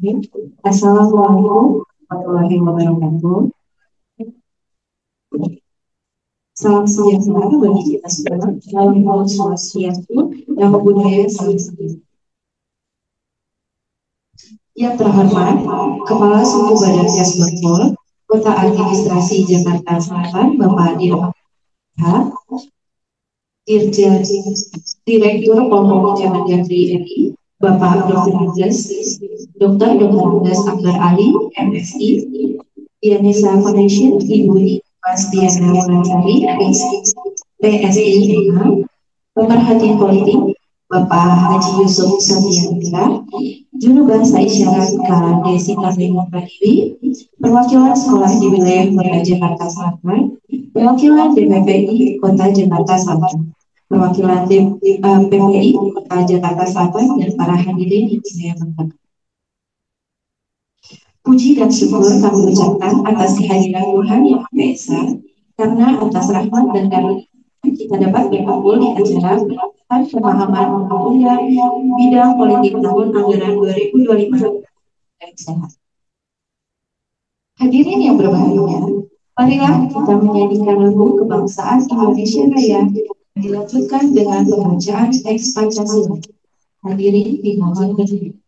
Assalamualaikum warahmatullahi wabarakatuh. Salam sejahtera bagi kita semua dalam Nama Swastiastu, Namo Buddhaya, Salam sejahtera. Yang terhormat, Kepala Suku Badan Kesbangpol, Kota Administrasi Jakarta Selatan, Bapak Dirman H, Dirjen Direktur Polri Kemendagri RI, Bapak Dr. Andes Akbar Ali, MSI, Dianesa Foundation, Ibu Mas Diana Wulandari, PSI MA, Pemerhati Politik, Bapak Haji Yusuf Sabiandra, Juru Bahasa Isyarat KD Sinarlima Pradiwi, perwakilan sekolah di wilayah Kota Jakarta Selatan, perwakilan DPPI Kota Jakarta Selatan, perwakilan PPI Kota Jakarta Selatan, dan para hadirin yang saya hormati. Puji dan syukur kami ucapkan atas kehadiran Tuhan Yang Maha Esa, karena atas rahmat dan karunia kita dapat berkumpul di acara penerapan pemahaman kuliah bidang politik tahun anggaran 2025 dan sehat. Hadirin yang berbahagia, marilah kita menyanyikan lagu kebangsaan Indonesia Raya dilanjutkan dengan pembacaan teks Pancasila. Hadirin dimohon berdiri.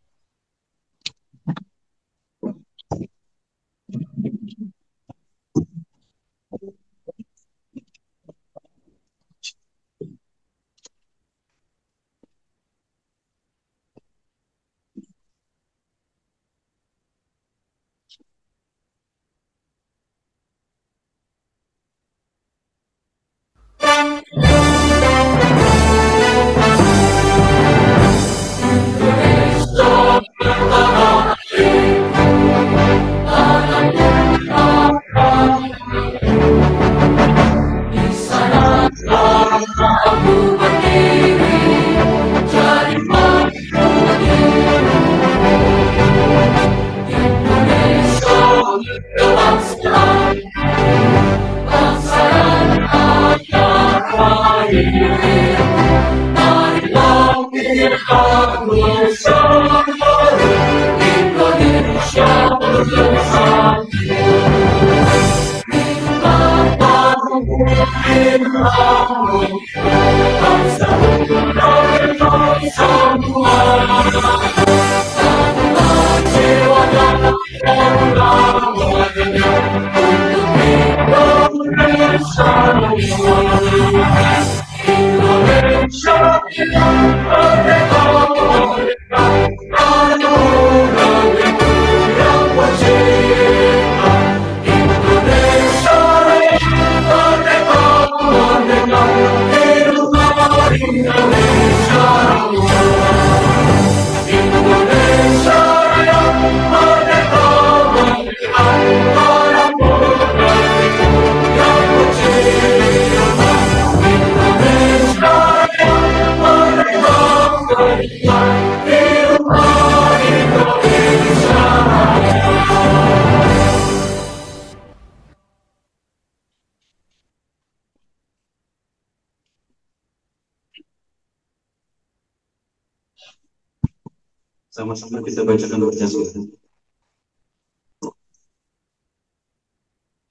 Sama-sama kita bacakan Pancasila.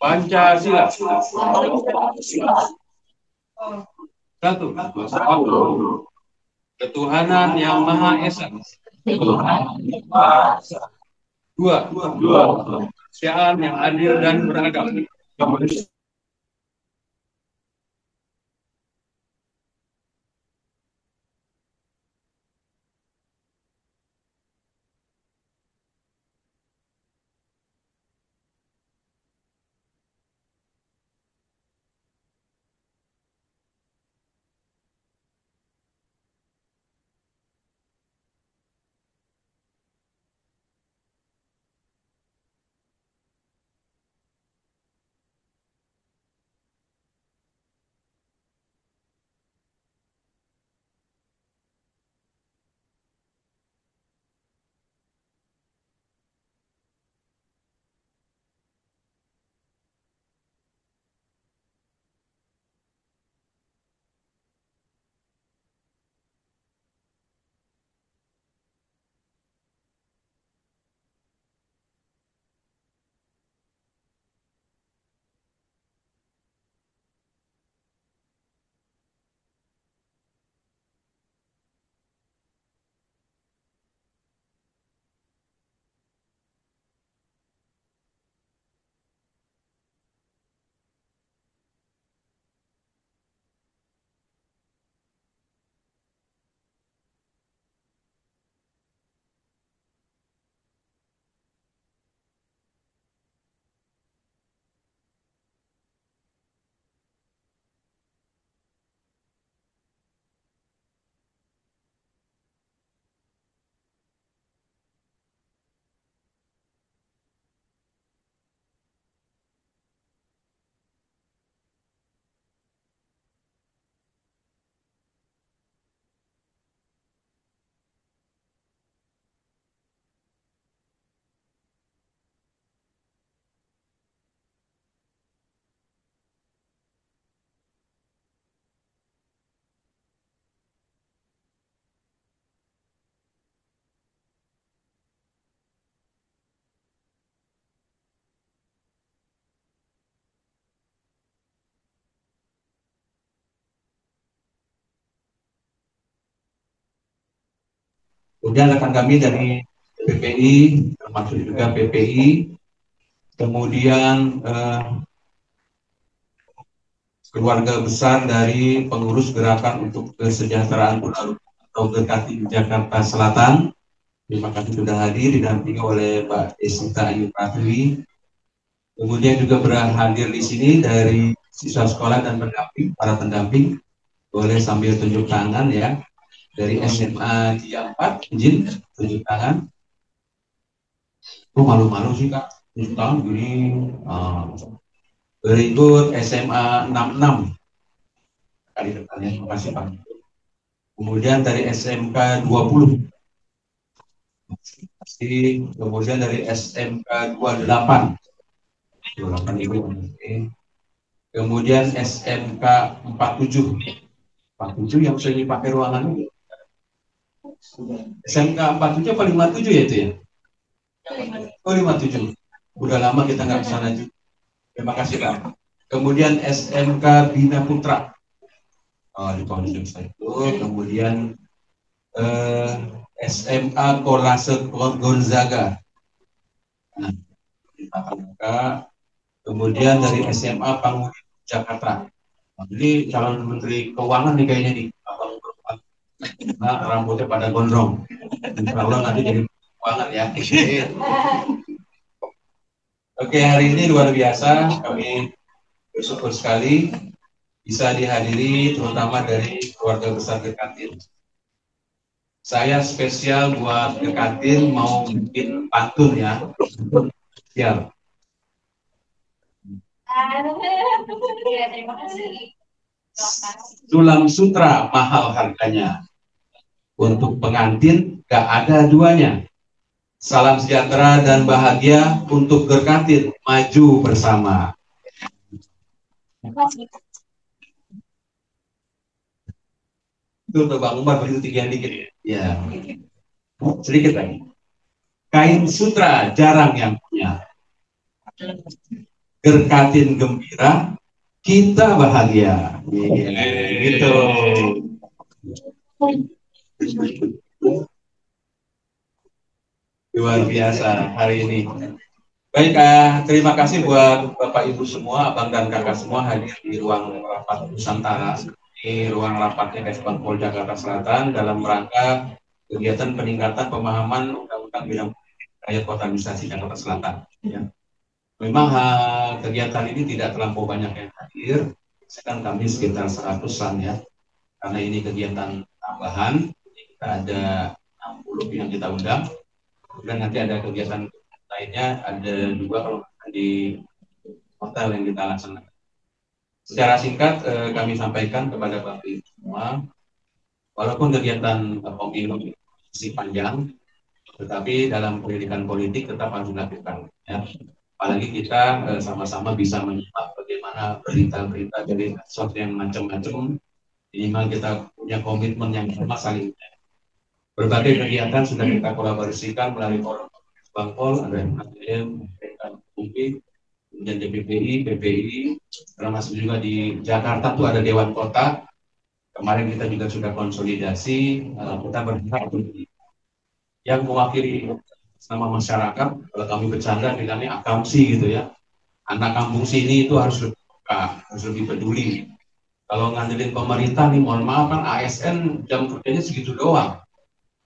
Pancasila. Satu, ketuhanan yang Maha Esa. Dua, kemanusiaan yang adil dan beradab. Kemudian rekan kami dari PPI, termasuk juga PPI, kemudian keluarga besar dari pengurus gerakan untuk kesejahteraan tunarungu atau GKT Jakarta Selatan. Terima kasih sudah hadir didampingi oleh Mbak Desita Ayu Pratwi. Kemudian juga berhadir di sini dari siswa sekolah dan pendamping, para pendamping. Boleh sambil tunjuk tangan ya. Dari SMA Jia 4, izin tunjuk tangan. Oh, malu-malu sih Kak, tunjuk tangan gini. Berikut SMA 66. Kali depannya, terima kasih Pak. Kemudian dari SMK 20. Kemudian dari SMK 28. 28 Ibu. Kemudian SMK 47. 47 yang sering dipakai ruangan ini. SMK 47 apa 57 ya itu ya? Oh 57. Udah lama kita nggak kesana juga. Terima kasih Pak. Kemudian SMK Bina Putra. Oh, di Pondok itu. Kemudian SMA Kolase Gonzaga. Nah, kemudian dari SMA Pangudi Jakarta. Nah, ini calon Menteri Keuangan nih kayaknya nih, abang berempat. Nah, rambutnya pada gondrong. Insya Allah nanti jadi keuangan ya. Oke, hari ini luar biasa. Kami bersyukur sekali bisa dihadiri, terutama dari keluarga besar Gekatin. Saya spesial buat Gekatin mau bikin pantun ya. Siap. Terima kasih. Tulang sutra mahal harganya. Untuk pengantin gak ada duanya. Salam sejahtera dan bahagia untuk Gekatin maju bersama. Itu untuk Bang Umar begitu tinggian dikit ya. Sedikit lagi. Kain sutra jarang yang punya. Gekatin gembira, kita bahagia. Gitu. Luar biasa hari ini. Baik, terima kasih buat Bapak Ibu semua, Abang dan Kakak semua hadir di ruang rapat Nusantara. Di ruang rapatnya Kesbang Pol Jakarta Selatan dalam rangka kegiatan peningkatan pemahaman Undang-Undang Bidang Rakyat Kota Administrasi Jakarta Selatan. Ya. Memang kegiatan ini tidak terlampau banyak yang hadir, sekarang kami sekitar 100-an ya, karena ini kegiatan tambahan, kita ada 60 yang kita undang, kemudian nanti ada kegiatan lainnya, ada juga kalau di hotel yang kita laksanakan. Secara singkat kami sampaikan kepada Bapak Ibu semua, walaupun kegiatan pemilu masih panjang, tetapi dalam pendidikan politik tetap harus dilakukan. Ya. Apalagi kita sama-sama bisa menyimak bagaimana berita-berita dari sesuatu yang macam-macam. Minimal kita punya komitmen yang sama saling. Berbagai kegiatan sudah kita kolaborasikan melalui forum Bangpol, ada MKM, PKUP, kemudian DPPI, PPI, termasuk juga di Jakarta tuh ada Dewan Kota. Kemarin kita juga sudah konsolidasi, kita berharap yang mewakili sama masyarakat. Kalau kami bercanda bilangnya akamsi gitu ya. Anak kampung sini itu harus lebih peka, harus lebih peduli. Kalau ngandelin pemerintah nih, mohon maaf kan ASN jam kerjanya segitu doang.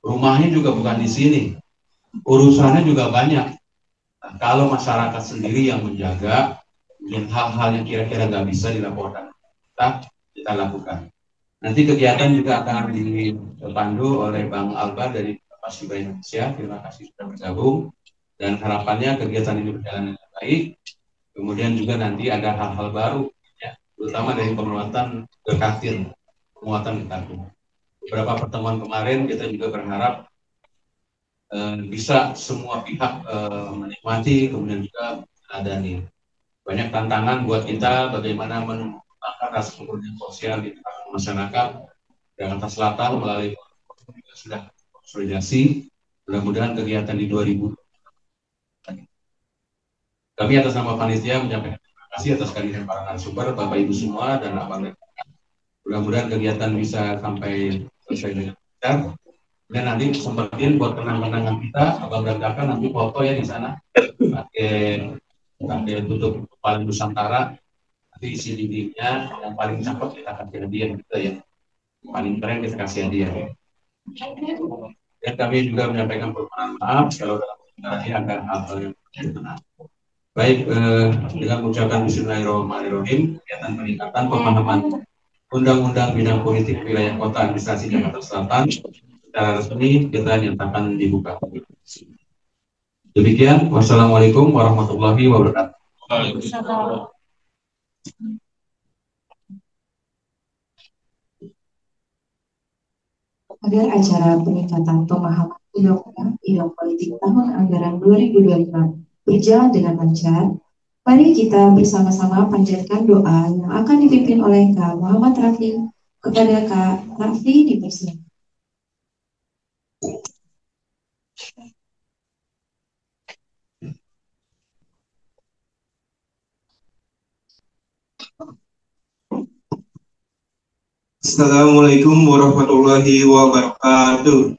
Rumahnya juga bukan di sini. Urusannya juga banyak. Nah, kalau masyarakat sendiri yang menjaga, dan hal-hal yang kira-kira nggak bisa dilaporkan, kita lakukan. Nanti kegiatan juga akan dipandu oleh Bang Albar dari Pasiba Indonesia. Terima kasih sudah bergabung. Dan harapannya kegiatan ini berjalan dengan baik. Kemudian juga nanti ada hal-hal baru, ya, terutama dari penguatan Gekatin, penguatan Gekatin. Beberapa pertemuan kemarin kita juga berharap bisa semua pihak menikmati, kemudian juga ada nih banyak tantangan buat kita bagaimana menumbuhkan rasa kepedulian sosial di tengah masyarakat Jakarta Selatan melalui sudah konsolidasi. Mudah-mudahan kegiatan di 2000. Kami atas nama panitia menyampaikan terima kasih atas kehadiran para narasumber, Bapak Ibu semua dan abang dan kakak. Mudah-mudahan kegiatan bisa sampai selesai dengan lancar. Dan nanti sempetin buat kenang-kenangan kita, abang dan kakak nanti foto ya di sana, pakai tutup kepala Nusantara, nanti isi dindingnya yang paling cakep kita kasih hadiah gitu ya, paling keren kita kasih hadiah. Dan kami juga menyampaikan permohonan maaf kalau dalam ini akan hal-hal yang berkenan. Baik, dengan mengucapkan Bismillahirrahmanirrahim, kegiatan peningkatan pemahaman Undang-Undang Bidang Politik Wilayah Kota Administrasi Jakarta Selatan secara resmi kita nyatakan dibuka. Demikian, wassalamualaikum warahmatullahi wabarakatuh. Agar acara peningkatan pemahaman undang-undang bidang politik tahun anggaran 2025 berjalan dengan lancar, mari kita bersama-sama panjatkan doa yang akan dipimpin oleh Kak Muhammad Rafi. Kepada Kak Rafi dipersilakan. Assalamualaikum warahmatullahi wabarakatuh.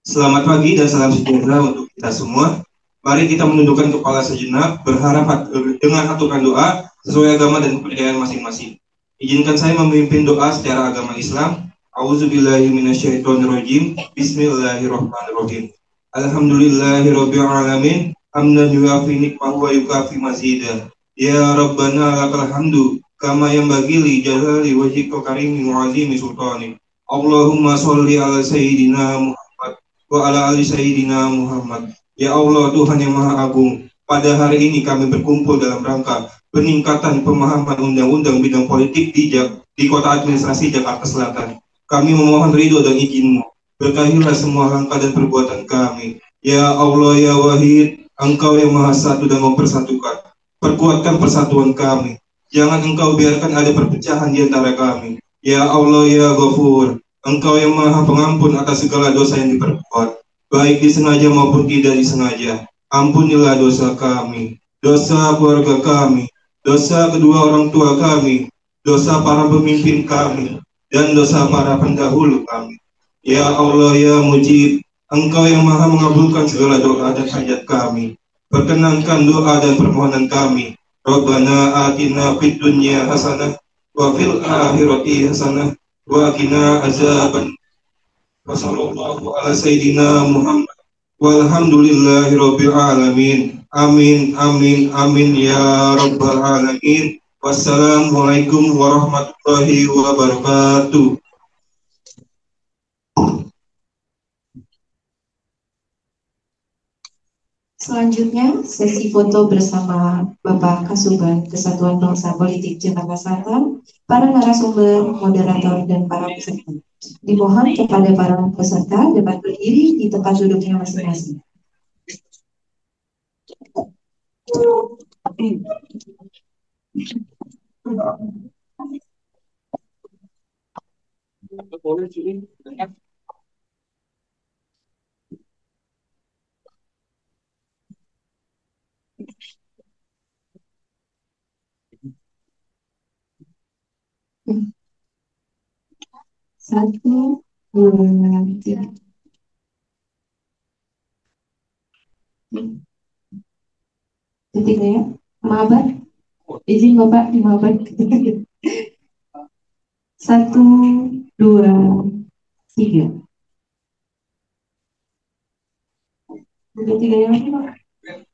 Selamat pagi dan salam sejahtera untuk kita semua. Mari kita menundukkan kepala sejenak, berharap dengan aturan doa sesuai agama dan kepercayaan masing-masing. Izinkan saya memimpin doa secara agama Islam. A'udzubillahi minasyaitonirrajim. Bismillahirrahmanirrahim. Alhamdulillahirabbil alamin. Hamdan yuafi nikmahu wa yukafi mazidah. Ya Rabbana lakal hamdu kama yanbaghi li jalali wajhika karimi wa azimi sultani. Allahumma sholli ala sayyidina Muhammad wa ala ali sayyidina Muhammad. Ya Allah Tuhan yang Maha Agung, pada hari ini kami berkumpul dalam rangka peningkatan pemahaman undang-undang bidang politik di Kota Administrasi Jakarta Selatan. Kami memohon ridho dan izin-Mu. Berkahilah semua langkah dan perbuatan kami. Ya Allah ya Wahid, Engkau yang Maha Satu dan mempersatukan. Perkuatkan persatuan kami. Jangan Engkau biarkan ada perpecahan di antara kami. Ya Allah ya Ghafur, Engkau yang Maha Pengampun atas segala dosa yang diperbuat, baik disengaja maupun tidak disengaja. Ampunilah dosa kami, dosa keluarga kami, dosa kedua orang tua kami, dosa para pemimpin kami, dan dosa para pendahulu kami. Ya Allah ya Mujib, Engkau yang Maha mengabulkan segala doa dan hajat kami. Perkenankan doa dan permohonan kami. Rabbana atina fid dunya hasanah wa fil akhirati hasanah wa qina azaban. Wassallallahu ala sayyidina Muhammad walhamdulillahirabbil alamin. Amin amin amin ya rabbal alamin. Wassalamualaikum warahmatullahi wabarakatuh. Selanjutnya, sesi foto bersama Bapak Kasubag Kesatuan Bangsa Politik Jakarta Selatan, para narasumber, moderator, dan para peserta. Dimohon kepada para peserta dapat berdiri di tempat duduknya masing-masing. Satu, dua, tiga. Ketiga ya, mabar. Izin Bapak dimabar. Satu, dua, tiga. Udah tiga yang lagi Pak?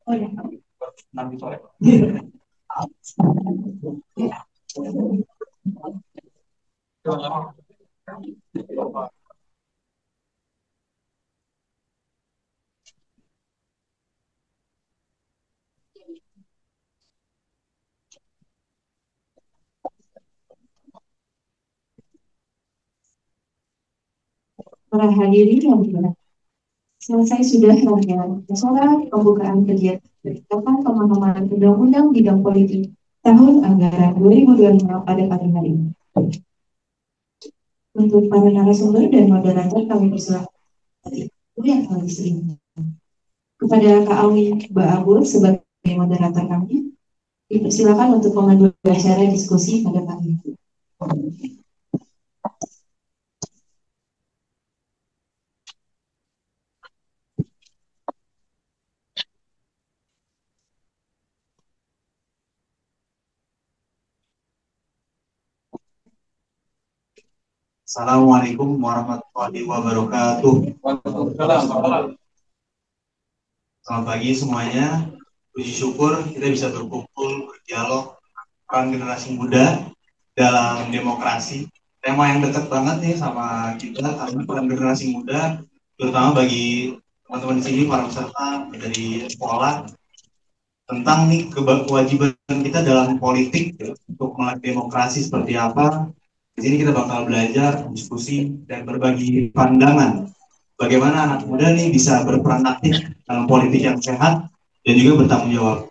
Oh ya. Nanti sore. Para hadirin yang berbahagia, selesai sudah rangkaian acara pembukaan kegiatan peningkatan pemahaman undang-undang bidang politik tahun anggaran 2025 pada pagi hari ini. Untuk para narasumber dan moderator kami persilakan yang kami sering. Kepada Kak Awi Mbak Abul sebagai moderator kami, dipersilakan untuk memandu acara diskusi pada pagi ini. Assalamualaikum warahmatullahi wabarakatuh. Selamat pagi semuanya. Puji syukur kita bisa berkumpul, berdialog peran generasi muda dalam demokrasi. Tema yang dekat banget nih sama kita karena peran generasi muda, terutama bagi teman-teman di sini para peserta dari sekolah, tentang nih kewajiban kita dalam politik untuk melek demokrasi seperti apa. Di sini kita bakal belajar, diskusi, dan berbagi pandangan bagaimana anak muda nih bisa berperan aktif dalam politik yang sehat dan juga bertanggung jawab.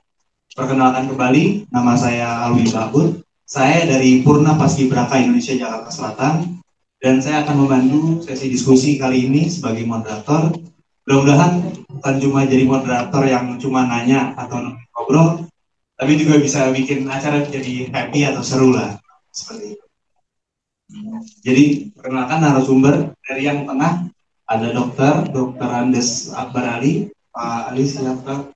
Perkenalkan kembali, nama saya Alwi Bahur. Saya dari Purna Paskibraka Indonesia Jakarta Selatan, dan saya akan membantu sesi diskusi kali ini sebagai moderator. Mudah-mudahan bukan cuma jadi moderator yang cuma nanya atau ngobrol, tapi juga bisa bikin acara jadi happy atau seru lah, seperti itu. Jadi perkenalkan narasumber dari yang tengah ada Dr. Andes Akbar Ali. Pak Ali silakan.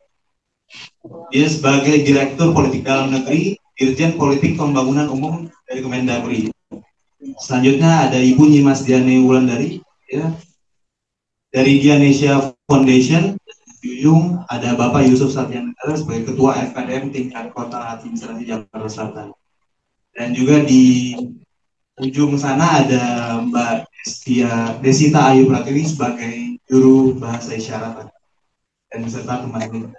Dia sebagai Direktur Politik Dalam Negeri, Dirjen Politik Pembangunan Umum dari Kemendagri. Selanjutnya ada Ibu Nyimas Diane Wulandari, ya, dari Dianesia Foundation. Di ujung ada Bapak Yusuf Satyanegara sebagai Ketua FKDM tingkat Kota Administrasi Jakarta Selatan. Dan juga di ujung sana ada Mbak Desita Ayu Pratiwi sebagai Juru Bahasa Isyarat dan beserta teman-teman.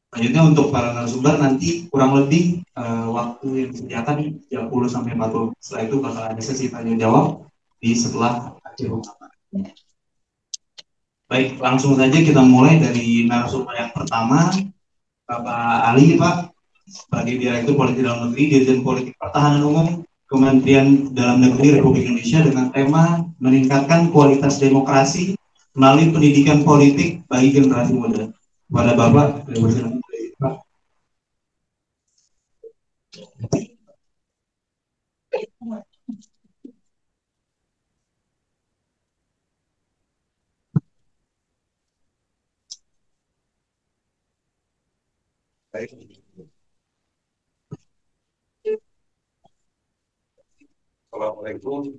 Selanjutnya untuk para narasumber nanti kurang lebih waktu yang disediakan 30 sampai 40. Setelah itu bakal ada sesi tanya jawab di setelah akhir ungkapan. Baik, langsung saja kita mulai dari narasumber yang pertama, Bapak Ali, Pak, sebagai Direktur Politik Dalam Negeri, Dirjen Politik Pertahanan Umum, Kementerian Dalam Negeri Republik Indonesia dengan tema meningkatkan kualitas demokrasi melalui pendidikan politik bagi generasi muda. Kepada Bapak, saya bersilakan. Pak. Assalamualaikum.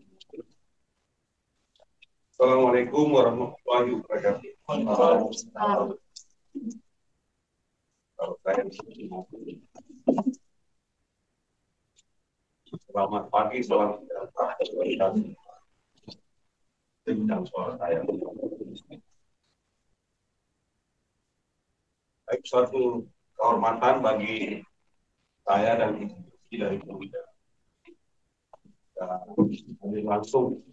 Assalamualaikum warahmatullahi wabarakatuh. Selamat pagi, selamat datang. Tentang suara saya. Baik, suatu kehormatan bagi saya dan institusi dari Pemuda. Kami langsung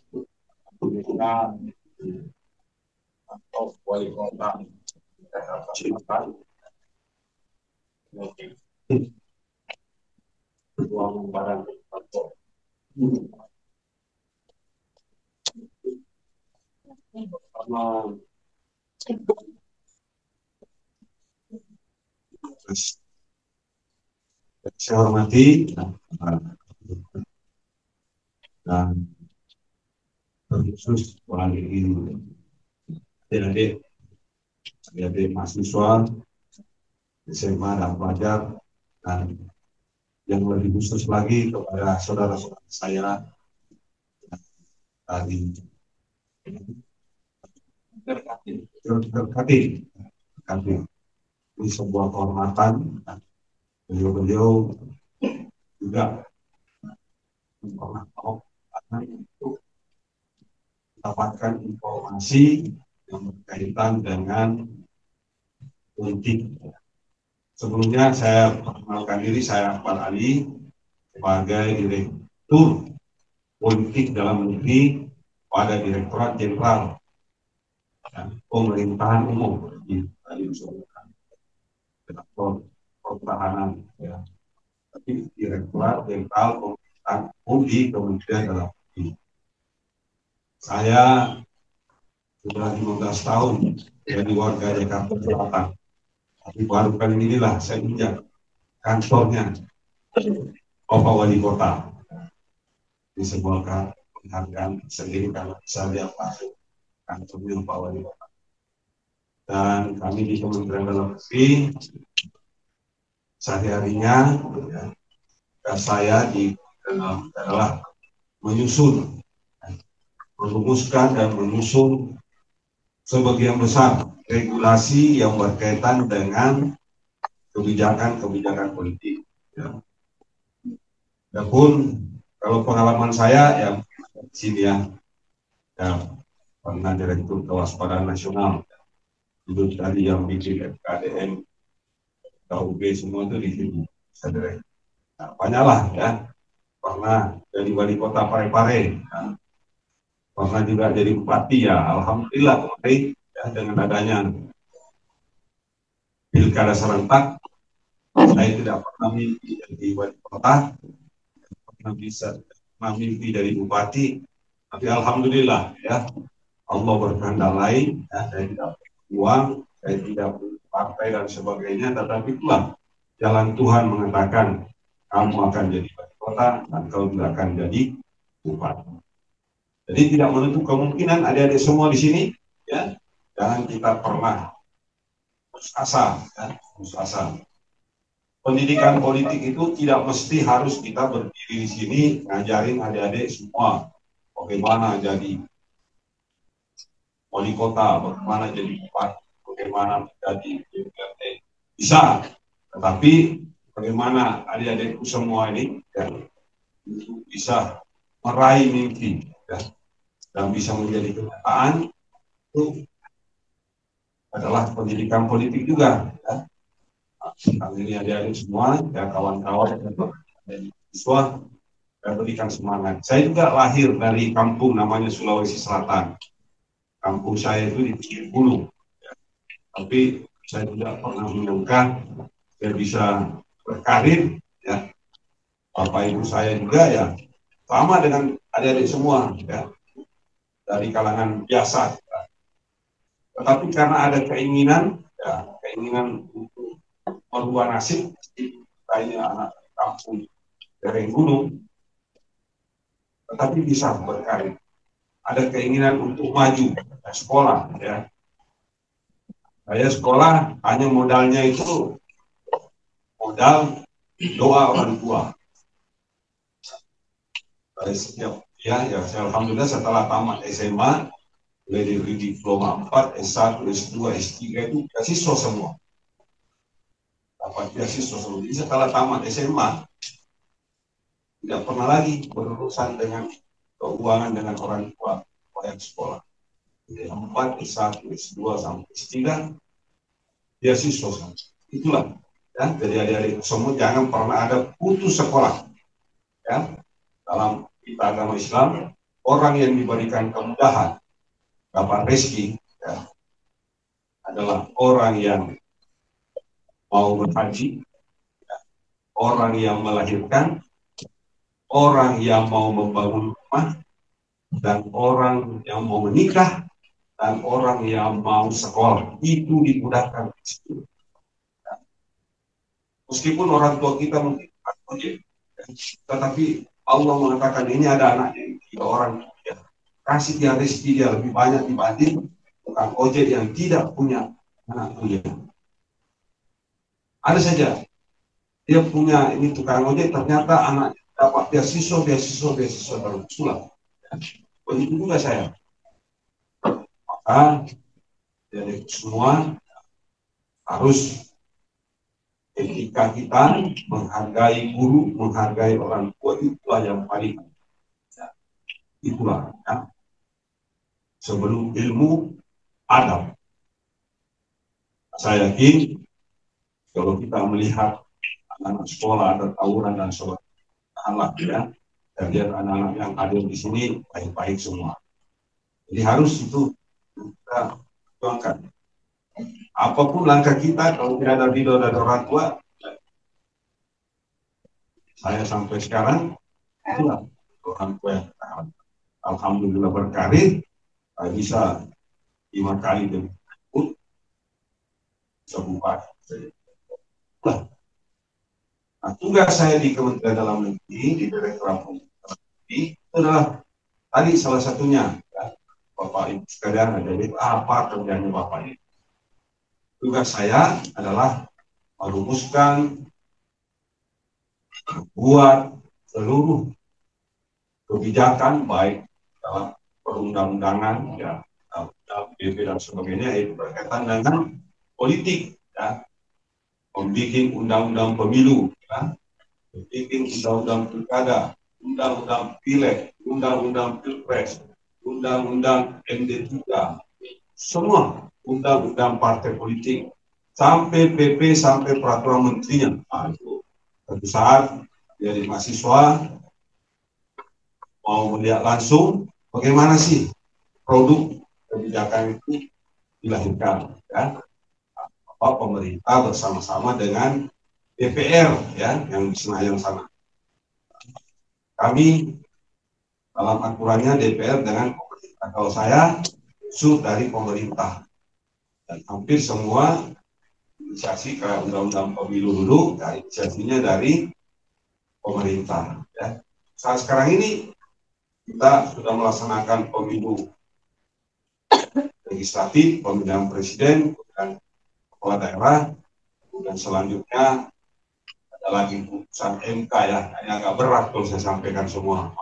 kita atau wali kota Jakarta Selatan ruang barang kantor. Saya hormati dan terkhusus wali adik-adik mahasiswa SMA dan pelajar, dan yang lebih khusus lagi kepada saudara-saudara saya tadi terkati ini sebuah kehormatan. Beliau juga untuk mendapatkan informasi yang berkaitan dengan politik. Sebelumnya saya perkenalkan diri, saya Akbar Ali sebagai Direktur Politik Dalam Negeri pada Direktorat Jenderal Pemerintahan Umum di Direktorat Pertahanan, ya. Tapi Direktorat Jenderal Pemerintahan Umum di Kementerian Dalam Negeri. Saya sudah 15 tahun jadi warga Jakarta Selatan. Tapi baru kali inilah saya injak kantornya Bapak Wali Kota di sebuah penghargaan sendiri karena bisa lihat masuk kantornya Pak Wali Kota. Dan kami di Kementerian Dalam Negeri sehari-harinya ya, saya di dalam adalah menyusun merumuskan dan menyusun sebagian besar regulasi yang berkaitan dengan kebijakan-kebijakan politik. Ya. Adapun kalau pengalaman saya yang di sini ya pernah Direktur Kewaspadaan Nasional, itu tadi yang bikin FKDN, KUB semua itu di sini. Nah, banyaklah ya, pernah jadi wali kota Parepare, ya. Pernah juga jadi bupati ya, alhamdulillah kemarin ya, dengan adanya pilkada serentak, saya tidak pernah mimpi jadi wali kota, pernah mimpi dari bupati, tapi alhamdulillah ya, Allah berkehendak lain, ya, saya tidak punya uang, saya tidak punya partai dan sebagainya, tetapi itulah jalan Tuhan mengatakan kamu akan jadi wali kota dan kau juga akan jadi bupati. Jadi tidak menutup kemungkinan adik-adik semua di sini, ya, jangan kita pernah putus asa, ya, putus asa. Pendidikan politik itu tidak mesti harus kita berdiri di sini ngajarin adik-adik semua bagaimana jadi wali kota, bagaimana jadi bupati, bagaimana menjadi DPRD. Bisa, tetapi bagaimana adik-adikku semua ini ya, bisa meraih mimpi ya, dan bisa menjadi kenyataan, itu adalah pendidikan politik juga. Ya. Nah, ini adik-adik semua, ya kawan-kawan, siswa, saya berikan semangat. Saya juga lahir dari kampung namanya Sulawesi Selatan. Kampung saya itu di pinggir gunung. Ya. Tapi saya tidak pernah menyangka saya bisa berkarir. Ya. Bapak ibu saya juga ya sama dengan adik-adik semua. Ya. Dari kalangan biasa, tetapi karena ada keinginan, ya, keinginan untuk merubah nasib, ini anak kampung dari gunung, tetapi bisa berkarir. Ada keinginan untuk maju, sekolah, ya. Saya sekolah hanya modalnya itu modal doa orang tua. Dari setiap ya, saya alhamdulillah setelah tamat SMA, mulai dari diploma 4, S1, S2, S3 itu beasiswa semua. Dapat beasiswa semua. Jadi setelah tamat SMA, tidak pernah lagi berurusan dengan keuangan dengan orang tua yang sekolah. Jadi 4, S1, S2, sampai S3, beasiswa semua. Itulah. Ya, jadi adik-adik semua jangan pernah ada putus sekolah. Ya, dalam kita agama Islam, orang yang diberikan kemudahan dapat rezeki ya, adalah orang yang mau berhaji, ya, orang yang melahirkan, orang yang mau membangun rumah, dan orang yang mau menikah, dan orang yang mau sekolah. Itu dimudahkan. Ya. Meskipun orang tua kita mungkin ya, tetapi Allah mengatakan ini ada anaknya 3 orang, ya. Kasih dia rezeki dia lebih banyak dibanding tukang ojek yang tidak punya anak kuliah. Ada saja dia punya ini tukang ojek, ternyata anak dapat beasiswa bersulang. Ya. Begitu juga saya. Maka jadi semua harus ketika kita menghargai guru, menghargai orang tua, itulah yang paling ya, itulah ya. Sebelum ilmu adab. Saya yakin kalau kita melihat anak-anak sekolah ada tawuran dan sebagainya, ya, dan lihat anak-anak yang hadir di sini baik-baik semua. Jadi harus itu kita perjuangkan. Apapun langkah kita, kalau tidak ada ridho dari orang tua, saya sampai sekarang itulah orang tua yang alhamdulillah berkarir, bisa 5 kali demi bupati. Nah, tugas saya di Kementerian Dalam Negeri di Direktorat Pemerintahan itu adalah tadi salah satunya ya, Bapak Ibu sekalian ada apa kerjanya Bapak ini. Tugas saya adalah merumuskan, buat seluruh kebijakan baik dalam perundang-undangan, ya, PP dan sebagainya, itu berkaitan dengan politik, ya, membuat undang-undang pemilu, ya, membuat undang-undang pilkada, undang-undang pileg, undang-undang pilpres, undang-undang MD3, semua undang-undang partai politik, sampai PP, sampai peraturan menterinya. Nah, itu satu saat jadi mahasiswa mau melihat langsung bagaimana sih produk kebijakan itu dilahirkan, ya. Pemerintah bersama-sama dengan DPR, ya, yang di Senayan sana. Kami dalam aturannya DPR dengan pemerintah. Kalau saya usul dari pemerintah, dan hampir semua inisiasi ke undang-undang pemilu dulu, ya, inisiasinya dari pemerintah, ya. Saat sekarang ini kita sudah melaksanakan pemilu legislatif, pemilihan presiden, dan kepala daerah, dan selanjutnya ada lagi putusan MK, ya, hanya agak berat kalau saya sampaikan semua.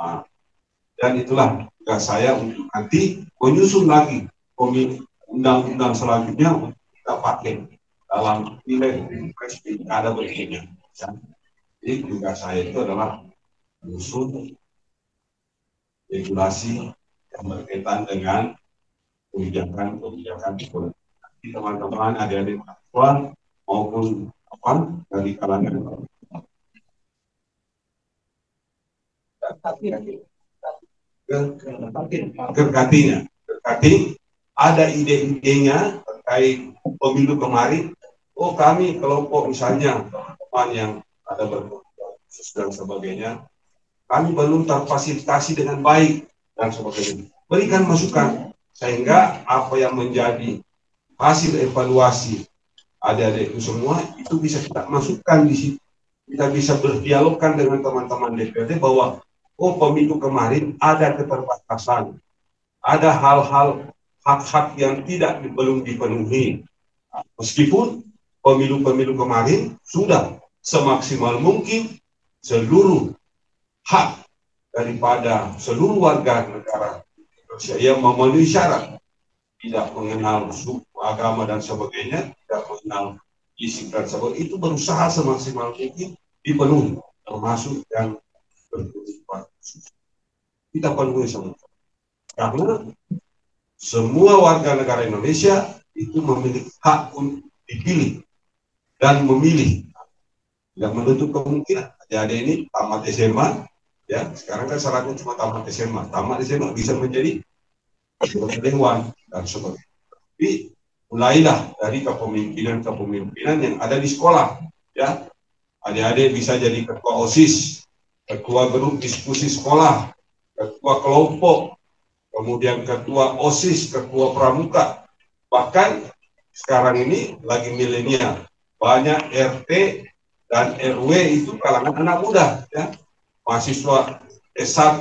Dan itulah tugas saya untuk nanti menyusun lagi pemilu undang-undang selanjutnya untuk kita pakai dalam pileg presiden ada berikutnya. Ya. Jadi tugas saya itu adalah menyusun regulasi yang berkaitan dengan kebijakan politik. Teman-teman, adik-adik mahasiswa maupun dari kalangan gerkati ada ide-idenya terkait pemilu kemarin. Oh, kami kelompok misalnya teman yang ada berkhusus dan sebagainya, kami belum terfasilitasi dengan baik dan sebagainya. Berikan masukan sehingga apa yang menjadi hasil evaluasi adik-adik itu semua itu bisa kita masukkan di situ. Kita bisa berdialogkan dengan teman-teman DPRD bahwa oh, pemilu kemarin ada keterbatasan, ada hal-hal hak-hak yang belum dipenuhi. Meskipun pemilu-pemilu kemarin sudah semaksimal mungkin seluruh hak daripada seluruh warga negara Indonesia yang memenuhi syarat, tidak mengenal suku, agama dan sebagainya, tidak mengenal fisik dan sebagainya, itu berusaha semaksimal mungkin dipenuhi, termasuk yang berkebutuhan khusus. Kita penuhi semua. Karena semua warga negara Indonesia itu memiliki hak untuk dipilih dan memilih. Tidak menutup kemungkinan. Jadi ini tamat SMA, ya, sekarang kan syaratnya cuma tamat SMA. Tamat SMA bisa menjadi dewan dan sebagainya. Tapi mulailah dari kepemimpinan yang ada di sekolah, ya. Adik-adik bisa jadi ketua OSIS, ketua grup diskusi sekolah, ketua kelompok, kemudian ketua OSIS, ketua pramuka. Bahkan sekarang ini lagi milenial, banyak RT dan RW itu kalangan anak muda, ya, mahasiswa S1,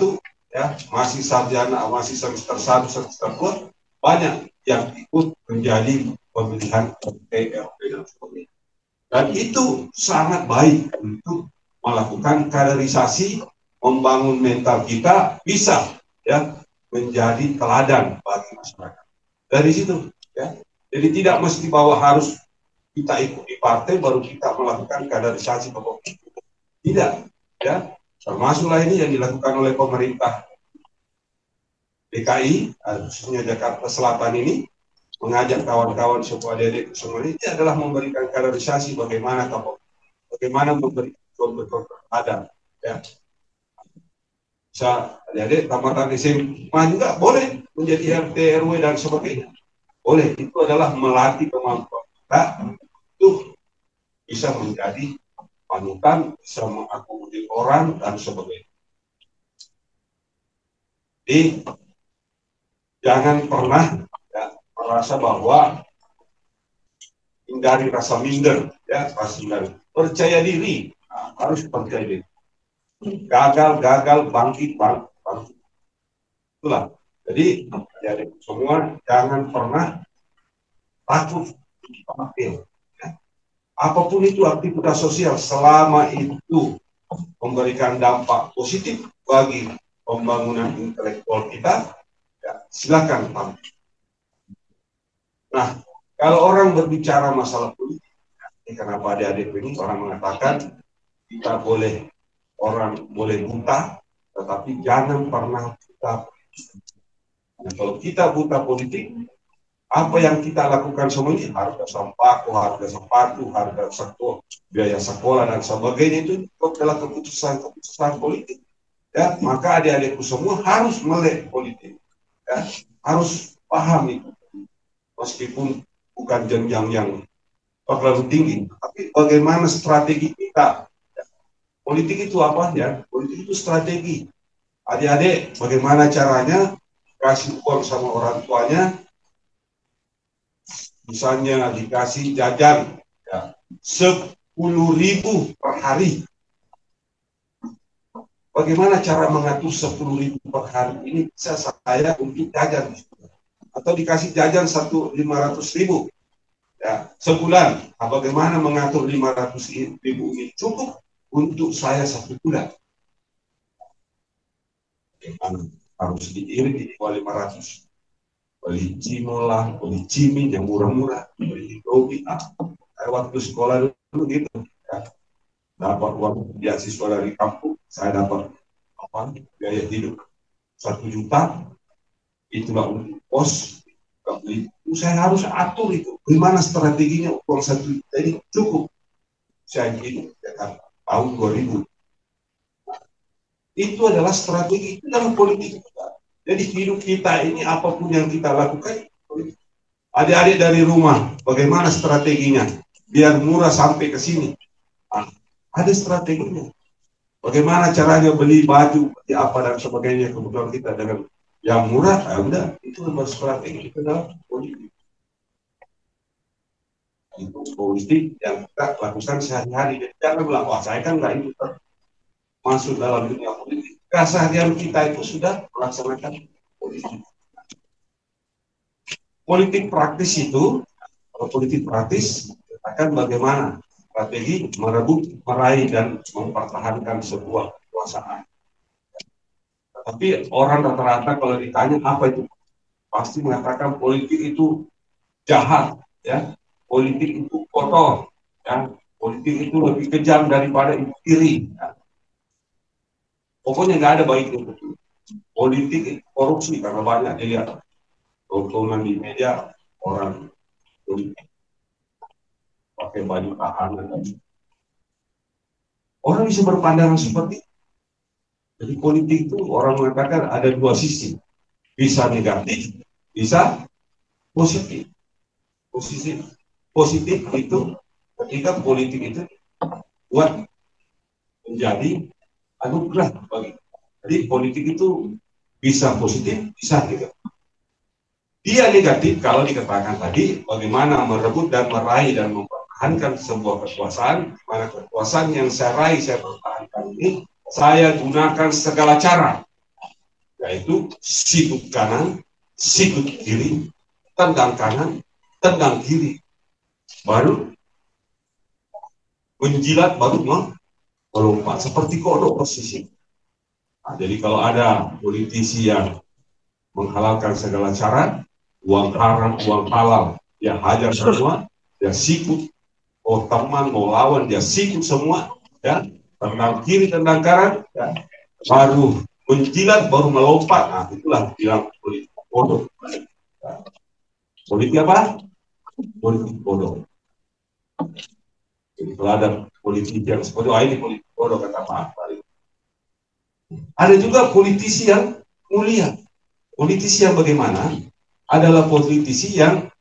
ya, masih sarjana, masih semester 1, semester 2, banyak yang ikut menjadi pemilihan RT, RW dan sebagainya. Dan itu sangat baik untuk melakukan kaderisasi, membangun mental kita bisa, ya, menjadi teladan bagi masyarakat. Dari situ, ya. Jadi tidak mesti bahwa harus kita ikut di partai baru kita melakukan kaderisasi pokok. Tidak, ya. Termasuklah ini yang dilakukan oleh pemerintah DKI, khususnya Jakarta Selatan ini, mengajak kawan-kawan suku adik-adik semua ini adalah memberikan kaderisasi bagaimana memberikan contoh ada, ya. Bisa adik-adik tamatan SMA juga boleh menjadi RT, RW dan sebagainya. Boleh, itu adalah melatih kemampuan kita untuk bisa menjadi panutan, bisa mengakomodir orang dan sebagainya. Jadi jangan pernah, ya, merasa bahwa hindari rasa minder, ya, rasa minder. Percaya diri, nah, harus percaya diri. Gagal, bangkit. Itulah. Jadi, ya, semua jangan pernah takut tampil. Ya. Apapun itu aktivitas sosial, selama itu memberikan dampak positif bagi pembangunan intelektual kita, ya, silakan Pak. Nah, kalau orang berbicara masalah politik, kenapa adik-adik ini orang mengatakan kita boleh, orang boleh buta, tetapi jangan pernah buta. Nah, kalau kita buta politik, apa yang kita lakukan semua ini, harga sembako, harga sepatu, harga biaya sekolah dan sebagainya, itu adalah keputusan politik. Ya, maka adik-adikku semua harus melek politik. Ya, harus paham itu. Meskipun bukan jenjang yang terlalu tinggi, tapi bagaimana strategi kita. Ya, politik itu apa ya? Politik itu strategi. Adik-adik, bagaimana caranya kasih uang sama orang tuanya, misalnya dikasih jajan ya, 10.000 per hari. Bagaimana cara mengatur 10.000 per hari ini bisa saya untuk jajan, atau dikasih jajan 500.000 ya, sebulan. Nah, bagaimana mengatur 500.000 ini cukup untuk saya 1 bulan? Bagaimana? Harus diirit di 500. Beli cimol lah, beli cimin yang murah-murah, beli indomie. Waktu sekolah dulu gitu, ya. Dapat uang beasiswa dari kampung, saya dapat biaya hidup 1 juta, itulah untuk kos. Itu saya harus atur itu, gimana strateginya uang 1 juta ini cukup saya hidup ya, tahun 2000. Itu adalah strategi, itu dalam politik kita. Jadi hidup kita ini apapun yang kita lakukan, adik-adik dari rumah, bagaimana strateginya biar murah sampai ke sini? Nah, ada strateginya. Bagaimana caranya beli baju, beli apa dan sebagainya, kebutuhan kita dengan yang murah, udah itu adalah strategi kita dalam politik. Itu politik yang kita lakukan sehari-hari. Jangan bilang, wah saya kan nggak itu masuk dalam dunia politik. Keseharian kita itu sudah melaksanakan politik. Politik praktis itu, kalau politik praktis akan bagaimana strategi merebut, meraih dan mempertahankan sebuah kekuasaan. Tapi orang rata-rata kalau ditanya apa itu, pasti mengatakan politik itu jahat, ya. Politik itu kotor, ya. Politik itu lebih kejam daripada itu iri. Ya. Pokoknya nggak ada baiknya. Politik korupsi karena banyak dilihat tontonan di media orang politik pakai baju tahanan. Orang bisa berpandangan seperti itu. Jadi politik itu orang mengatakan ada 2 sisi, bisa negatif, bisa positif. Positif itu ketika politik itu buat menjadi anugerah bagi. Jadi politik itu bisa positif, bisa negatif. Dia negatif kalau dikatakan tadi bagaimana merebut dan meraih dan mempertahankan sebuah kekuasaan, mana kekuasaan yang saya raih, saya pertahankan ini, saya gunakan segala cara, yaitu sikut kanan, sikut kiri, tendang kanan, tendang kiri, baru menjilat, baru melompat seperti kodok posisi. Nah, jadi kalau ada politisi yang menghalalkan segala cara, uang haram, uang halal, dia hajar semua, dia sikut, mau teman, mau lawan, dia sikut semua, ya, tendang kiri, tendang kanan, ya, baru menjilat, baru melompat. Nah, itulah bilang politik bodoh. Ya. Politik apa? Politik bodoh. Jadi kalau ada politisi yang seperti ini politik bodoh, kata Pak. Ada juga politisi yang mulia. Politisi yang bagaimana? Adalah politisi yang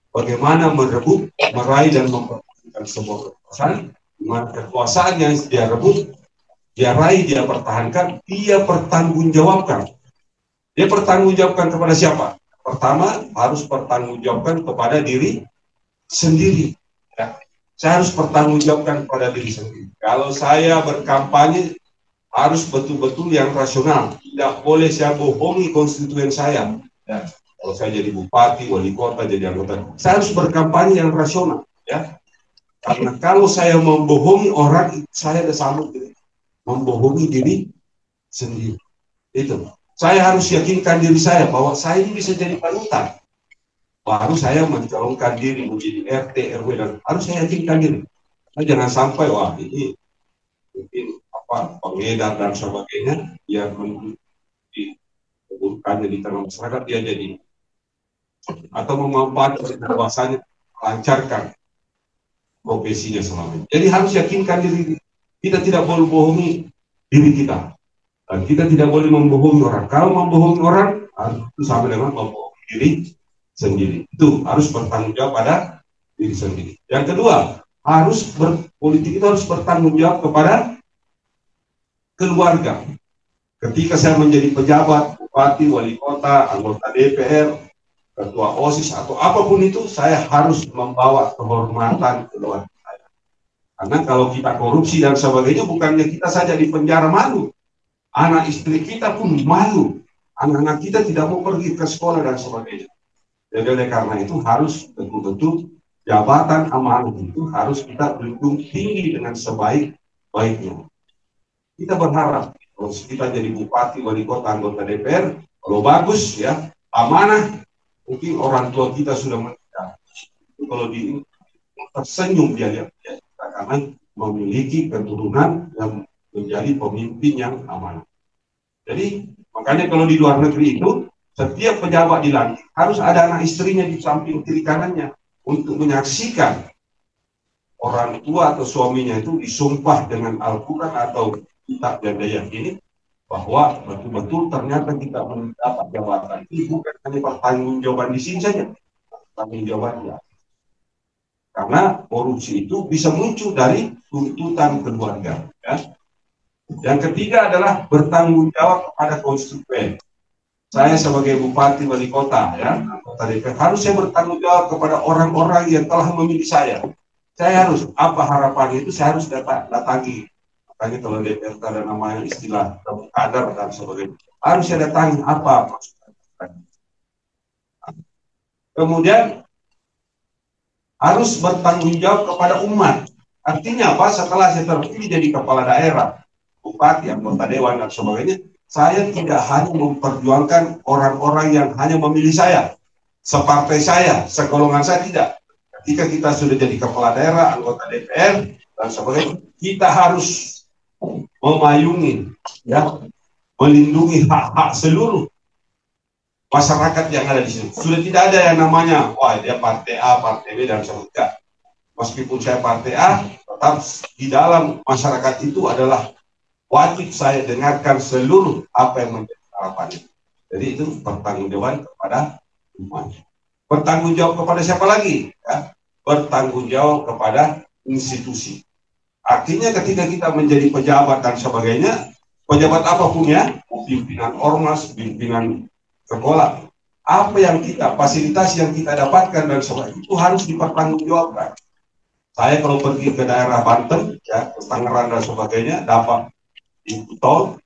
bagaimana merebut, meraih dan mempertahankan sebuah kekuasaan. Di mana kekuasaan yang dia rebut, dia raih, dia pertahankan, dia pertanggungjawabkan. Dia pertanggungjawabkan kepada siapa? Pertama, harus pertanggungjawabkan kepada diri sendiri. Ya. Saya harus pertanggungjawabkan kepada diri sendiri. Kalau saya berkampanye, harus betul-betul yang rasional. Tidak boleh saya bohongi konstituen saya. Ya. Kalau saya jadi bupati, wali kota, jadi anggota, saya harus berkampanye yang rasional. Ya. Karena kalau saya membohongi orang, saya ada sama dengan membohongi diri sendiri. Itu. Saya harus yakinkan diri saya bahwa saya ini bisa jadi panutan. Baru saya mencalonkan diri menjadi RT, RW, dan harus saya yakinkan diri. Nah, jangan sampai, wah ini mungkin pengedar dan sebagainya, dia keburukannya di tengah masyarakat, dia jadi atau memanfaatkan kekuasaannya, lancarkan profesinya selama ini. Jadi harus yakinkan diri. Kita tidak boleh bohongi diri kita. Dan kita tidak boleh membohongi orang. Kalau membohongi orang, itu sama dengan membohongi diri sendiri. Itu harus bertanggung jawab pada diri sendiri. Yang kedua, politik itu harus bertanggung jawab kepada keluarga. Ketika saya menjadi pejabat, bupati, wali kota, anggota DPR, ketua OSIS, atau apapun itu, saya harus membawa kehormatan keluarga saya. Karena kalau kita korupsi dan sebagainya, bukannya kita saja di penjara malu, anak istri kita pun malu, anak-anak kita tidak mau pergi ke sekolah dan sebagainya. Jadi oleh karena itu harus betul-betul jabatan amanah itu harus kita junjung tinggi dengan sebaik-baiknya. Kita berharap kalau kita jadi bupati, wali kota, anggota DPR, kalau bagus ya, amanah, mungkin orang tua kita sudah menikah. Itu kalau tersenyum dia lihat ya, kita akan memiliki keturunan yang menjadi pemimpin yang amanah. Jadi makanya kalau di luar negeri itu setiap pejabat dilantik harus ada anak istrinya di samping kiri kanannya untuk menyaksikan orang tua atau suaminya itu disumpah dengan Al-Quran atau kitab yang dia yakini bahwa betul-betul ternyata kita mendapat jabatan ini bukan hanya pertanggungjawaban di sini saja, pertanggungjawabannya. Karena korupsi itu bisa muncul dari tuntutan keluarga. Ya. Yang ketiga adalah bertanggung jawab kepada konstituen. Saya sebagai bupati wali kota, ya, anggota DPR, harus saya bertanggung jawab kepada orang-orang yang telah memilih saya. Saya harus, apa harapannya itu saya harus datangi. Makanya kalau DPR ada namanya istilah kader dan sebagainya. Harus saya datangi apa maksudnya. Kemudian harus bertanggung jawab kepada umat. Artinya apa? Setelah saya terpilih jadi kepala daerah, bupati, anggota dewan dan sebagainya, saya tidak hanya memperjuangkan orang-orang yang hanya memilih saya, separtai saya, segolongan saya, tidak. Ketika kita sudah jadi kepala daerah, anggota DPR dan sebagainya, kita harus memayungi, ya, melindungi hak-hak seluruh masyarakat yang ada di sini. Sudah tidak ada yang namanya, wah dia partai A, partai B dan sebagainya. Meskipun saya partai A, tetap di dalam masyarakat itu adalah wajib saya dengarkan seluruh apa yang menjadi harapannya. Jadi itu bertanggung jawab kepada umat. Bertanggung jawab kepada siapa lagi? Ya, bertanggung jawab kepada institusi. Artinya ketika kita menjadi pejabat dan sebagainya, pejabat apapun ya, pimpinan ormas, pimpinan sekolah, apa yang kita, fasilitas yang kita dapatkan dan sebagainya, itu harus dipertanggungjawabkan. Saya kalau pergi ke daerah Banten, ya, ke Tangerang dan sebagainya, dapat tol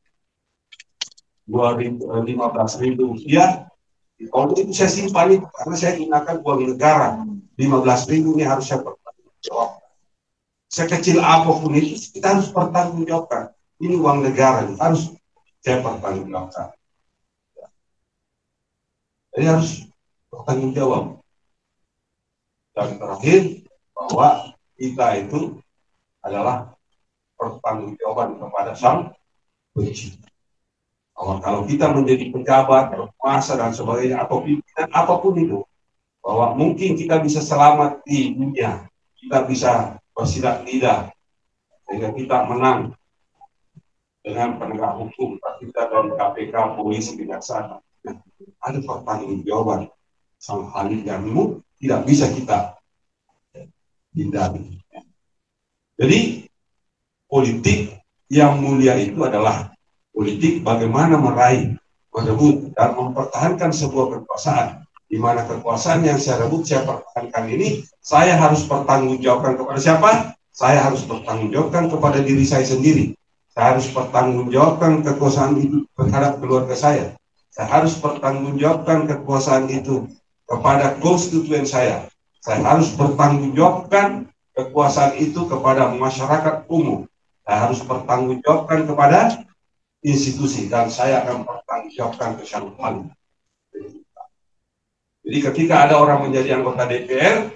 15.000 rupiah, tol itu saya simpan itu karena saya gunakan uang negara. 15.000 ini harus saya bertanggungjawab. Sekecil apapun itu kita harus bertanggungjawabkan. Ini uang negara, harus saya bertanggungjawabkan. Jadi harus bertanggung jawab. Dan terakhir bahwa kita itu adalah pertanggungjawaban kepada Sang Pencipta. Kalau kita menjadi pejabat, penguasa dan sebagainya, atau pimpinan apapun itu, bahwa mungkin kita bisa selamat di dunia, kita bisa bersilat lidah, sehingga kita menang dengan penegak hukum, kita dari KPK, polisi, kejaksaan. Ada pertanggungjawaban sang hal yang tidak bisa kita hindari. Jadi politik yang mulia itu adalah politik bagaimana meraih, merebut, dan mempertahankan sebuah kekuasaan. Di mana kekuasaan yang saya rebut, saya pertahankan ini, saya harus bertanggungjawabkan kepada siapa? Saya harus bertanggungjawabkan kepada diri saya sendiri. Saya harus bertanggungjawabkan kekuasaan itu terhadap keluarga saya. Saya harus bertanggungjawabkan kekuasaan itu kepada konstituen saya. Saya harus bertanggungjawabkan kekuasaan itu kepada masyarakat umum. Saya harus bertanggungjawabkan kepada institusi dan saya akan bertanggungjawabkan kesalahan. Jadi ketika ada orang menjadi anggota DPR,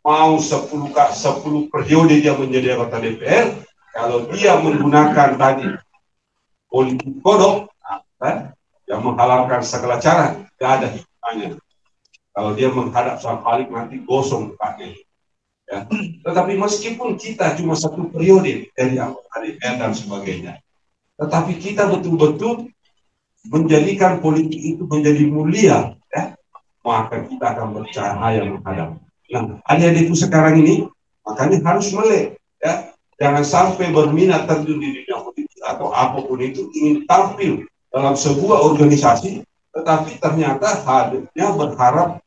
mau 10 periode dia menjadi anggota DPR, kalau dia menggunakan tadi politik kodok, yang menghalalkan segala cara, tidak ada hikmahnya. Kalau dia menghadap sang Khalik nanti gosong pakai. Ya. Tetapi meskipun kita cuma 1 periode dari anggota DPR dan sebagainya, tetapi kita betul-betul menjadikan politik itu menjadi mulia, ya, maka kita akan bercahaya menghadap. Nah, adik-adikku sekarang ini makanya harus melek, ya, jangan sampai berminat terjun di dunia politik atau apapun itu ingin tampil dalam sebuah organisasi, tetapi ternyata hadirnya berharap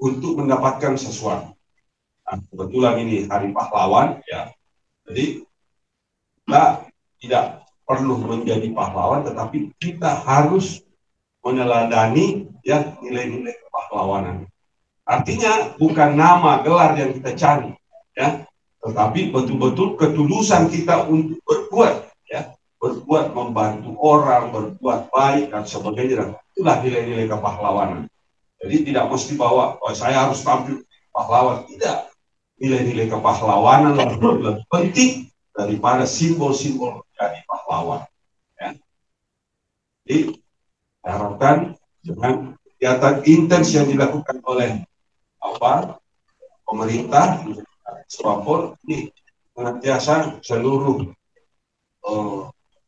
untuk mendapatkan sesuatu. Nah, kebetulan ini Hari Pahlawan, ya, jadi kita tidak perlu menjadi pahlawan, tetapi kita harus meneladani, ya, nilai-nilai kepahlawanan. Artinya bukan nama gelar yang kita cari, ya, tetapi betul-betul ketulusan kita untuk berbuat, ya, berbuat membantu orang, berbuat baik dan sebagainya. Itulah nilai-nilai kepahlawanan. Jadi tidak mesti bahwa saya harus tampil pahlawan, tidak. Nilai-nilai kepahlawanan lebih penting daripada simbol-simbol menjadi pahlawan. Ya. Jadi saya harapkan dengan kegiatan intens yang dilakukan oleh pemerintah Surabaya ini senantiasa seluruh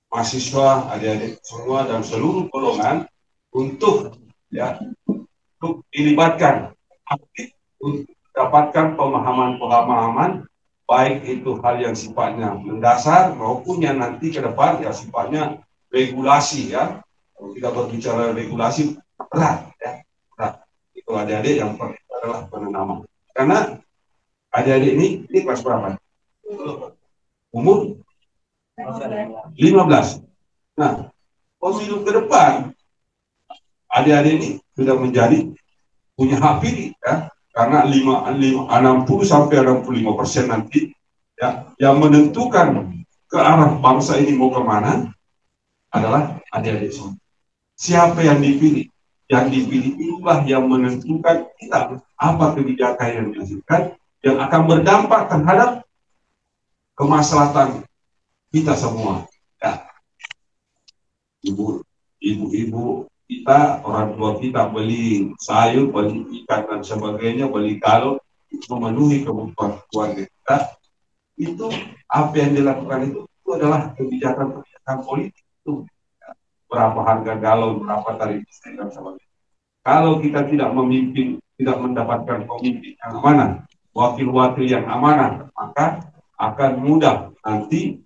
mahasiswa, adik-adik semua dan seluruh golongan untuk, ya, untuk dilibatkan aktif untuk mendapatkan pemahaman-pemahaman, baik itu hal yang sifatnya mendasar maupun yang nanti ke depan ya sifatnya regulasi, ya. Kalau kita berbicara regulasi berat, ya, berat. Itu adik-adik yang pertama adalah penanaman. Karena adik-adik ini kelas berapa? Umur 15. Nah, pemilu ke depan adik-adik ini sudah menjadi punya hak pilih, ya. Karena 60-65% nanti, ya, yang menentukan ke arah bangsa ini mau kemana adalah adik-adik semua. Siapa yang dipilih? Yang dipilih itulah yang menentukan kita apa kebijakan yang dihasilkan yang akan berdampak terhadap kemaslahatan kita semua. Ya. Ibu-ibu kita, orang tua kita beli sayur, beli ikan dan sebagainya, beli galon, memenuhi kebutuhan keluarga kita. Itu apa yang dilakukan itu adalah kebijakan politik itu. Berapa harga galon, berapa tarif listrik dan sebagainya. Kalau kita tidak memimpin, tidak mendapatkan pemimpin yang amanah, wakil-wakil yang amanah, maka akan mudah nanti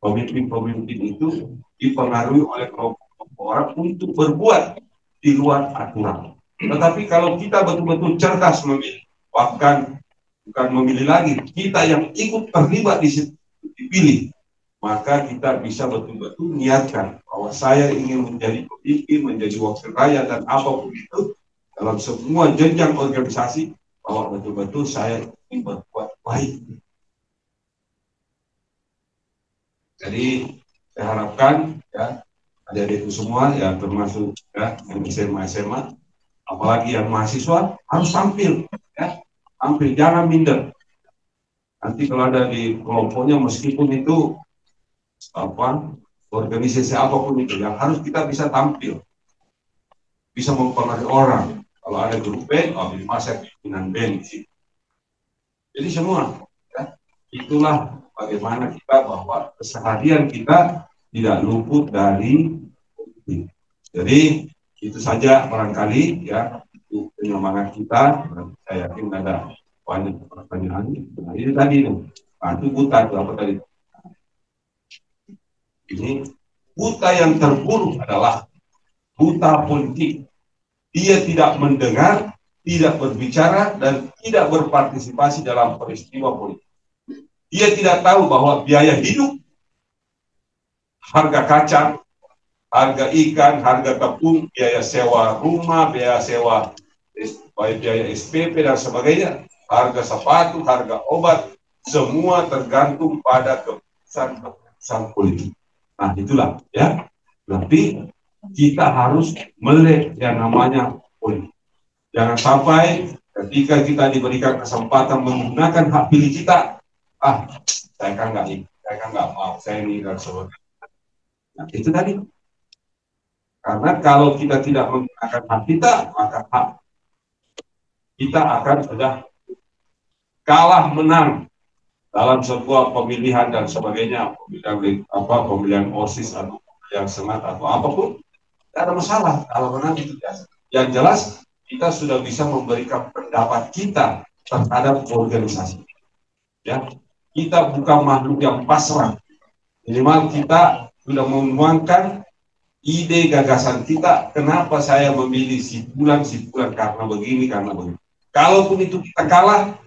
pemimpin-pemimpin itu dipengaruhi oleh kelompok orang untuk berbuat di luar aturan. Tetapi kalau kita betul-betul cerdas memilih, bahkan bukan memilih lagi, kita yang ikut terlibat di situ dipilih, maka kita bisa betul-betul niatkan bahwa saya ingin menjadi pemimpin, menjadi wakil rakyat dan apapun itu dalam semua jenjang organisasi, bahwa betul-betul saya ingin berbuat baik. Jadi saya harapkan, ya, adik-adikku semua, ya, termasuk, ya, yang SMA, apalagi yang mahasiswa harus tampil, ya, tampil, jangan minder. Nanti kalau ada di kelompoknya, meskipun itu organisasi apapun itu, yang harus kita bisa tampil, bisa mempengaruhi orang. Kalau ada grup band, masa pimpinan band di situ. Jadi semua, ya, itulah bagaimana kita bahwa keseharian kita tidak luput dari politik. Jadi itu saja barangkali, ya, untuk penyemangat kita. Saya yakin ada banyak pertanyaan. Nah, ini tadi nih, itu buta itu apa tadi? Ini buta yang terburuk adalah buta politik. Dia tidak mendengar, tidak berbicara, dan tidak berpartisipasi dalam peristiwa politik. Dia tidak tahu bahwa biaya hidup, harga kacang, harga ikan, harga tepung, biaya sewa rumah, biaya sewa, biaya SPP dan sebagainya, harga sepatu, harga obat, semua tergantung pada keputusan keputusan politik. Nah itulah ya, berarti kita harus melek yang namanya politik. Jangan sampai ketika kita diberikan kesempatan menggunakan hak pilih kita, saya kan nggak mau, saya ini dan sebagainya. Nah, itu tadi. Karena kalau kita tidak menggunakan hak kita, maka hak kita akan sudah kalah menang dalam sebuah pemilihan dan sebagainya, pemilihan OSIS atau pemilihan senat atau apapun, tidak ada masalah kalau menang itu biasa. Yang jelas kita sudah bisa memberikan pendapat kita terhadap organisasi. Ya, kita bukan makhluk yang pasrah. Minimal kita sudah menuangkan ide gagasan kita. Kenapa saya memilih si bulan karena begini, karena begini. Kalaupun itu kita kalah,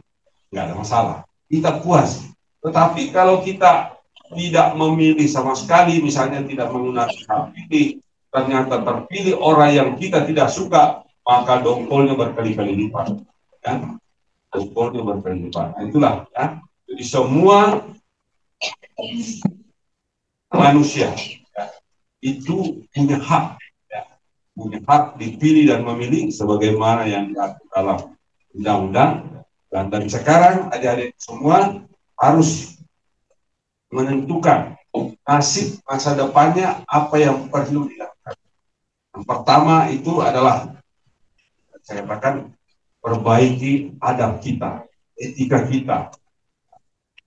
nggak ada masalah. Kita puas. Tetapi kalau kita tidak memilih sama sekali, misalnya tidak menggunakan hak pilih, ternyata terpilih orang yang kita tidak suka, maka dongkolnya berkali-kali lipat. Ya? Dongkolnya berkali lipat. Nah, itulah. Ya? Jadi semua manusia ya, itu punya hak. Ya? Punya hak dipilih dan memilih sebagaimana yang diatur dalam undang-undang. Dan sekarang adik-adik semua harus menentukan nasib masa depannya apa yang perlu dilakukan. Yang pertama itu adalah saya katakan perbaiki adab kita, etika kita.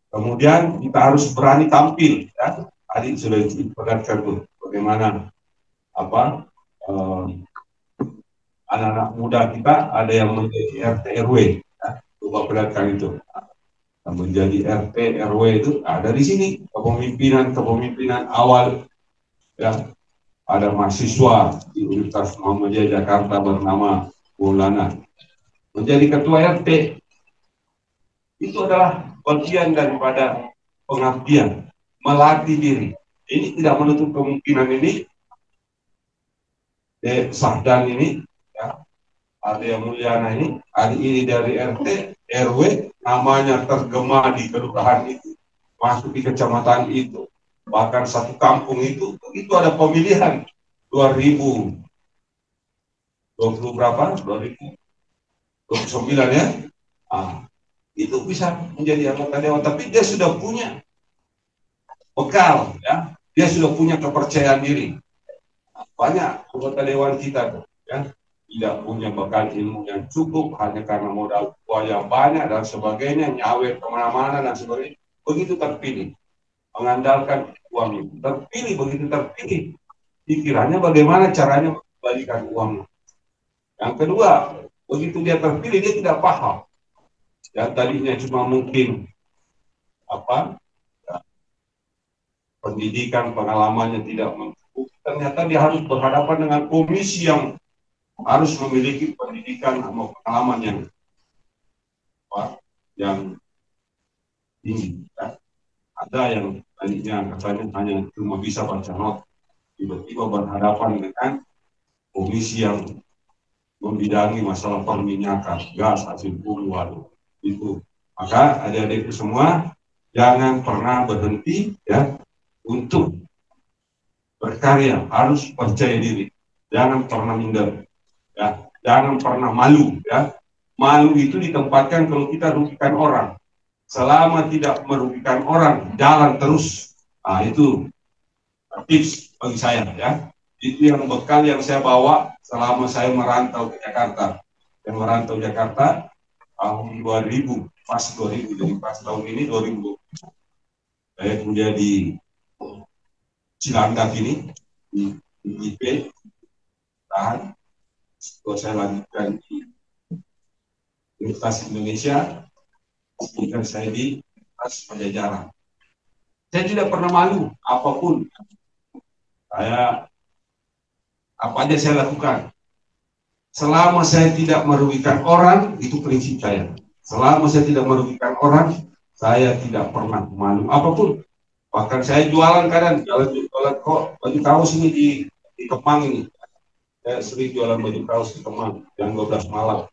Kemudian kita harus berani tampil. Ya. Tadi sudah diperlihatkan tuh bagaimana anak-anak muda kita ada yang menjadi RT RW. Coba perlihatkan itu. Menjadi RT RW itu ada di sini kepemimpinan awal ya. Ada mahasiswa di Universitas Muhammadiyah Jakarta bernama Maulana menjadi ketua RT. Itu adalah bagian daripada pengabdian, melatih diri. Ini tidak menutup kemungkinan ini Sahdan ini ya, ada yang Mulyana ini, adik ini dari RT, RW, namanya tergema di kelurahan itu, masuk di kecamatan itu, bahkan satu kampung itu ada pemilihan 2020 berapa? 2029 ya. Itu bisa menjadi anggota dewan, tapi dia sudah punya bekal, ya, dia sudah punya kepercayaan diri. Banyak anggota dewan kita tuh, ya. Tidak punya bekal ilmu yang cukup hanya karena modal tua yang banyak dan sebagainya, nyawet kemana-mana dan sebagainya. Begitu terpilih, mengandalkan uang itu. Begitu terpilih, pikirannya bagaimana caranya mengembalikan uang. Yang kedua, begitu dia terpilih, dia tidak paham. Yang tadinya cuma mungkin pendidikan, pengalamannya tidak mencukupi, ternyata dia harus berhadapan dengan komisi yang harus memiliki pendidikan atau pengalaman yang tinggi. Ya. Ada yang tadinya katanya hanya cuma bisa baca not, tiba-tiba berhadapan dengan komisi yang membidangi masalah perminyakan, gas, hasil bumi, itu. Maka adik-adikku semua jangan pernah berhenti ya untuk berkarya, harus percaya diri, jangan pernah minder. Ya, jangan pernah malu. Ya, malu itu ditempatkan kalau kita rugikan orang. Selama tidak merugikan orang, jalan terus. Nah, itu tips bagi saya. Ya, itu yang bekal yang saya bawa selama saya merantau ke Jakarta. Yang merantau Jakarta tahun 2000, pas 2000, jadi pas tahun ini 2000. Saya kuliah di Cilandak ini di IP, tahan. Kalau saya lanjutkan di Universitas Indonesia, kemudian saya di Universitas Pajajaran. Saya tidak pernah malu apapun. Apa aja saya lakukan. Selama saya tidak merugikan orang, itu prinsip saya. Selama saya tidak merugikan orang, saya tidak pernah malu apapun. Bahkan saya jualan kok baju kaos ini di Kemang ini. Saya sering jualan baju kaos di Kemang yang 12 malam.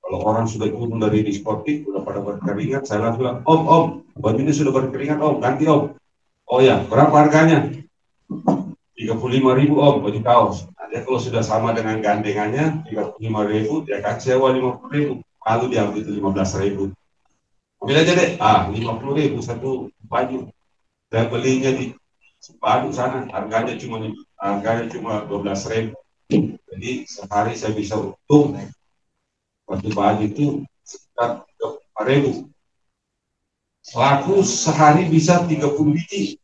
Kalau orang sudah turun dari diskotik, sudah pada berkeringat, saya langsung bilang, Om, baju ini sudah berkeringat, Om, ganti Om. Oh ya, berapa harganya? 35.000 Om baju kaos. Nah, dia kalau sudah sama dengan gandengannya 35.000, dia akan sewa 50.000. Lalu diambil itu 15.000. Ambil aja deh. 50.000 satu baju. Saya belinya di Cipadu sana, harganya cuma 12.000. Jadi sehari saya bisa untung satu baju itu sekitar 35.000. Laku sehari bisa 30 biji.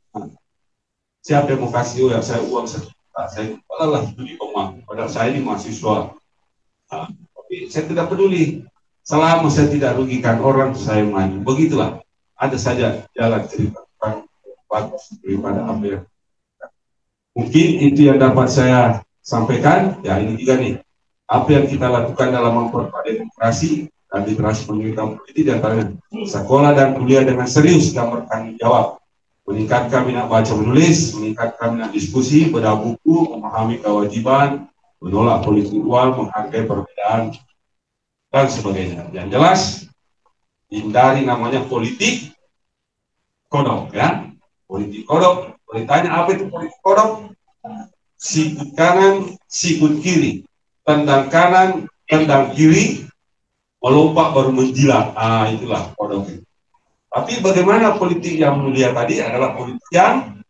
Siapa yang mau kasih ya saya uang sejuta, saya lah beli rumah. Padahal saya ini mahasiswa. Tapi saya tidak peduli. Selama saya tidak rugikan orang, saya maju. Begitulah. Ada saja jalan cerita bagus daripada ambil. Mungkin itu yang dapat saya sampaikan. Ya ini juga nih. Apa yang kita lakukan dalam memperkuat demokrasi dan literasi pemerintahan politik diantaranya sekolah dan kuliah dengan serius dan bertanggung jawab. Meningkatkan minat baca menulis, meningkatkan minat diskusi, bedah buku, memahami kewajiban, menolak politik uang, menghargai perbedaan, dan sebagainya. Yang jelas, hindari namanya politik kodok, ya. Politik kodok. Beritanya apa itu politik kodok? Sikut kanan, sikut kiri. Tendang kanan, tendang kiri, melompat baru menjilat. Itulah kodok itu. Tapi bagaimana politik yang mulia tadi adalah politik yang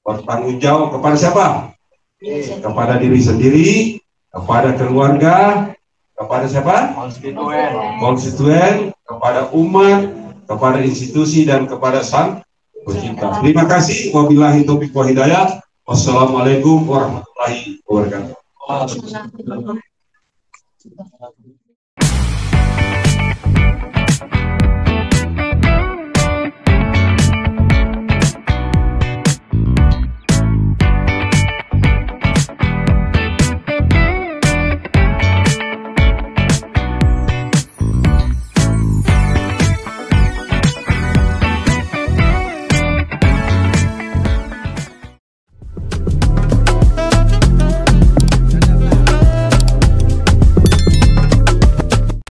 bertanggung jawab kepada siapa? Kepada diri sendiri, kepada keluarga, kepada siapa? Konstituen, kepada umat, kepada institusi, dan kepada sang pencipta. Terima kasih. Wabillahi taufiq wa hidayah. Wassalamualaikum warahmatullahi wabarakatuh.